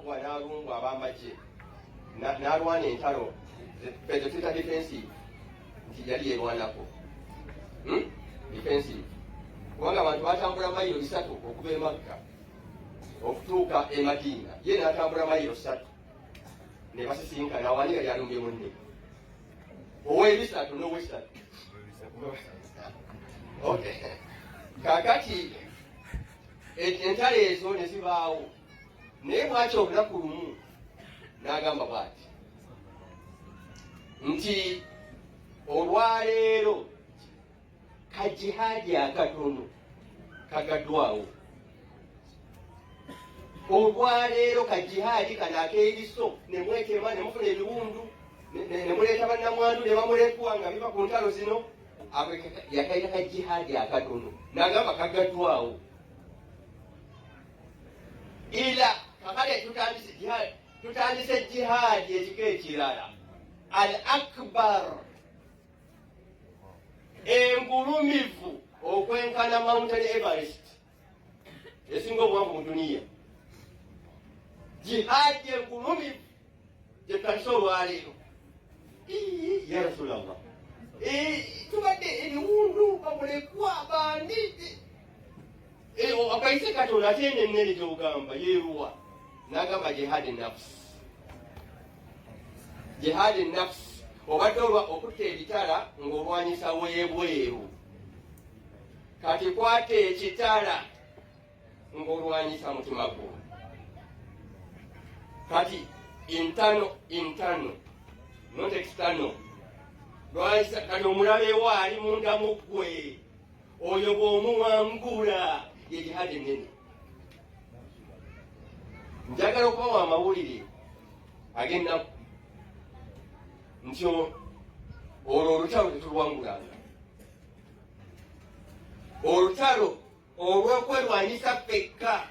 Wambwa n'alungwa ab'amagye n'alwana entalo ezo tuyita defensive nti yali yerwanako defensive kubanga abantu batambula mayiro 3 okuva e Makka okutuuka e Madina ye n'atambula mayiro 3 ne basisinkana awani yali alumbye munne ow'ebisatu n'ow'esatu. Okay. Kakati entalo ezo ne zibaawo naye bwaki olunaku lumu n'agamba bw'ati nti olwaleero kajihaadi akatono kagaddwawo, olwaleero kajihaadi kano akeeriso ne mwekema ne mufuna ebiwundu ne muleeta bannamwandu ne bamulekwa nga biva ku ntalo zino yakaita kajihaadi akatono n'agamba kagaddwawo. Ila kakale tutandise jihaadi ekiko ekirala al akbar engulumivu okwenkana Mountain Everest esinga obuwanvu mu duniya. Jihaadi engulumivu gyetandise olwaleero. Ya Rasulallah, tubadde ebiwundu bamulekwa bandite akaise Katonda ate ennene gy'ogamba yeeruwa n'agamba jihadi nafsi. Jihadi nafsi obadde okutta ebitala ng'olwanyisa weebweru, kati kwata ekitala ng'olwanyisa mutima gwo. Kati intano not external. Lwanyisa kati omulabewo ali munda mu ggwe, oyo bw'omuwangula ye jihadi ennene. Njagala okubawa amawulire ag'ennaku nti olwo olutalo tetulwangulanga. Olutalo olw'okwerwanyisa ffekka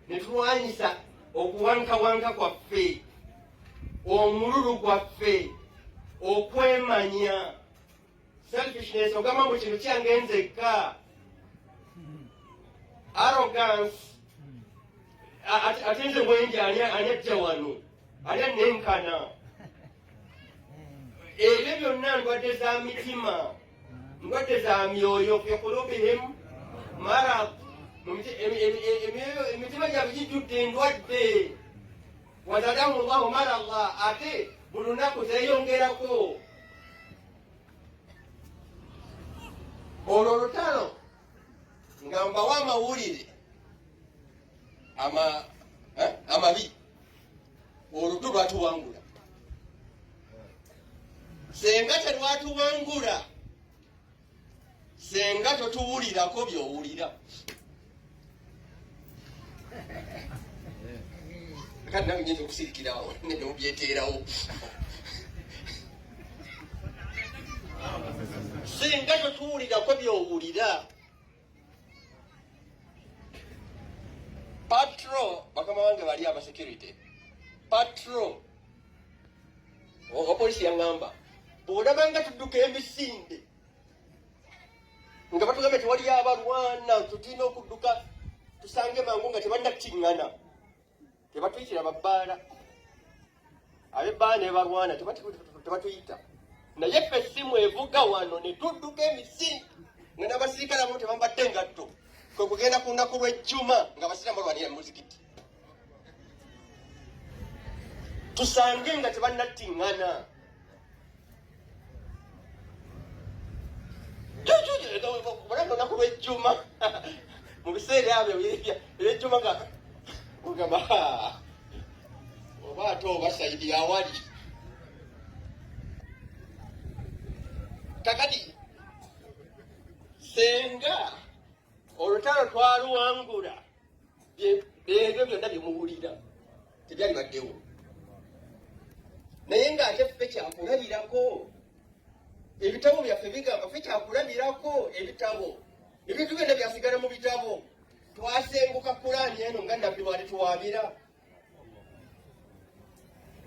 ne tulwanyisa okuwankawanka kwaffe, omululu gwaffe, okwemanya, selfishness, ogamba mbu kintu kyange nzekka, arrogance, ate nze bwenje ani ajja wano, ani annenkana. Ebyo byonna ndwadde za mitima, ndwadde za myoyo, fi qulubihim marad, emitima gyabwe gijjudde endwadde. Wazadamu Allahu marada, ate buli lunaku zeeyongerako. Olwo olutalo nga mbawa amawulire amabi, olutalo lwatuwangula. Senga terwatuwangula, senga totuwulirako by'owulira. Kati nawe nyinza okusirikirawo nebyeteerawo. Senga totuwulirako by'owulira. Patro, bakama wange bali aba security. Patro, opolisi yaŋŋamba bw'olabanga tudduka emisinde nga batugambe tewali abalwana, tulina okudduka tusange mangu nga tebannatiŋŋana, tebatuyitira babbaala. Ab'ebbaala ne balwana tebatuyita, naye ffe essimu evuga wano ne tudduka emisinde nga n'abasirikale abamu tebambadde ngatto, kwe kugenda ku lunaku lw'ejjuma nga abasiraamu balwanira mu muzikiti, tusange nga tebannatiŋŋana. Bulaga olunaku lw'ejjuma mu biseera abyo ebyejjuma nga ogamba oba ate oba Saidi awali. Kakati senga olutalo twaluwangula, ebyo byonna byemuwulira tebyali baddewo, naye ng'ate ffe kyakulabirako. Ebitabo byaffe bigamba ffe kyakulabirako. Ebitabo ebintu byonna byasigala mu bitabo. Twasenguka Kulaani eno nga Nabbi bw'alituwaabira,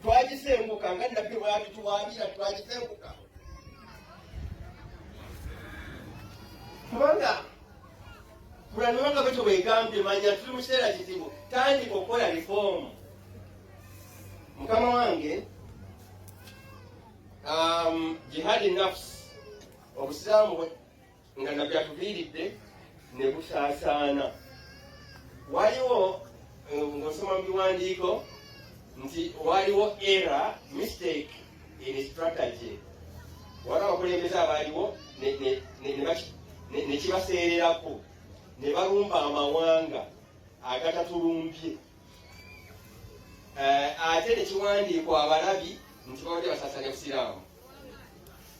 twagisenguka nga Nabbi bw'alituwaabira, twagisenguka kubanga Kulaani wanga bwe tubegambye, manya tuli mu kiseera kizibu, tandika okukola reform. mukama wange jihadi nafsi obusiraamu nga nabyatuviiridde ne busaasaana. Waliwo ng'osoma mu biwandiiko nti waliwo error, mistake in strategy. Waliwo abakulembeze abaaliwo ne kibaseererako ne balumba amawanga agatatulumbye. Ate ne kiwandiikwa abalabi nti babadde basaasanya busiraamu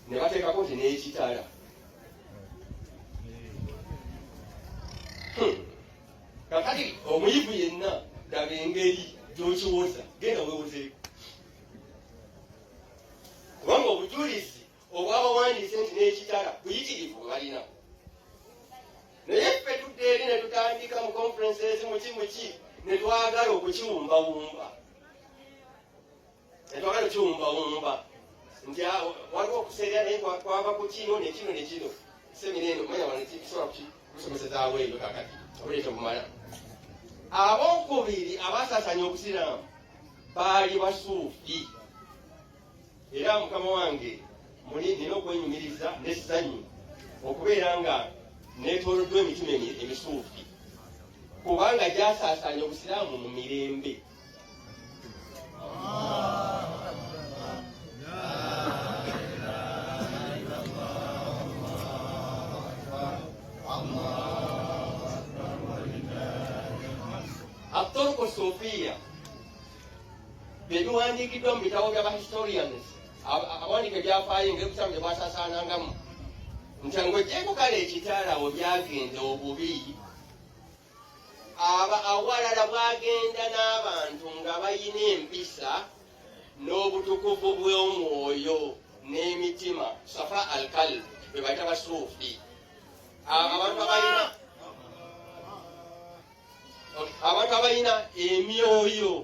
ne bateekako nti n'ekitala. Kakati omuyivu yenna daba engeri gy'okiwoza, genda weewozeeko. Kubanga obujulizi obwabawandiise nti n'ekitala buyitirivu bwe balina. Naye ffe tudde eri ne tutandika mu conferences muki ne twagala okukiwumbawumba. Nti waliwo okuseerera naye kwava ku kino ne kino ne kino. Semina eno manya wano kisobola kusomesezaawo eyo kakati obuleeta obumala. Abookubiri abasaasanya obusiraamu baali basuufi. Era mukama wange nina okwenyumiriza n'essanyu okubeera nga neetooloddwa emitima emisuufi, kubanga gyasaasanya obusiraamu mu mirembe. Attoroko Sofiya bye biwandiikiddwa mu bitabo by'abahistorians, abawandiika ebyafaayo engeri obusiraamu gye bwasaasaanangamu, nti ng'oggyeko kale ekitaala awo byagenda obubi, awalala bwagenda n'abantu nga bayina empisa n'obutukuvu bw'omwoyo n'emitima, safa al-qalb be bayita basuufi. Abantu abalina emyoyo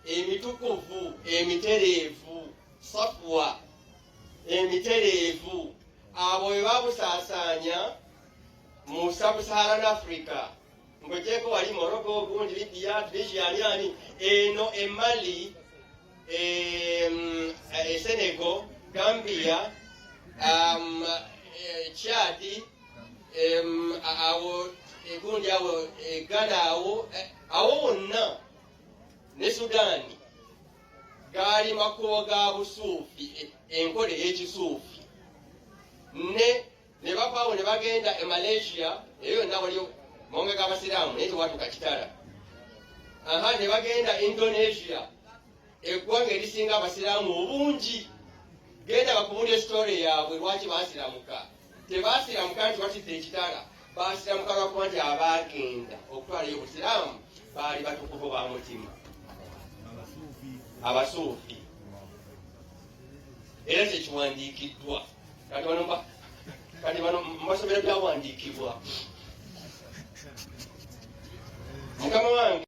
emitukuvu emitereevu, safwa emitereevu, abo bwe babusaasaanya mu Sub-Saharan Africa. Ng'oggyeko wali Morocco, gundi Libya, Tunisia, ani eno Mali, Senegal, Gambia, Chad, awo egundi awo Ghana, awo wonna ne Sudaani gaali makubo ga busuufi, enkola ey'ekisuufi. Ne bavaawo ne bagenda e Malaysia, eyo yonna waliyo mawanga g'abasiraamu naye tewatuuka kitala. Ne bagenda Indonesia, eggwanga erisinga abasiraamu obungi. Genda bakubuulira esitole yaabwe lwaki baasiramuka. Tebaasiramuka nti batidde ekitala, baasiramuka lwakuba nti abaagenda okutwalayo obusiraamu baali batukuvu ba mutima, abasuufi. Era kyekiwandiikiddwa kati bano mbasomera byawandiikibwa. Mukama wange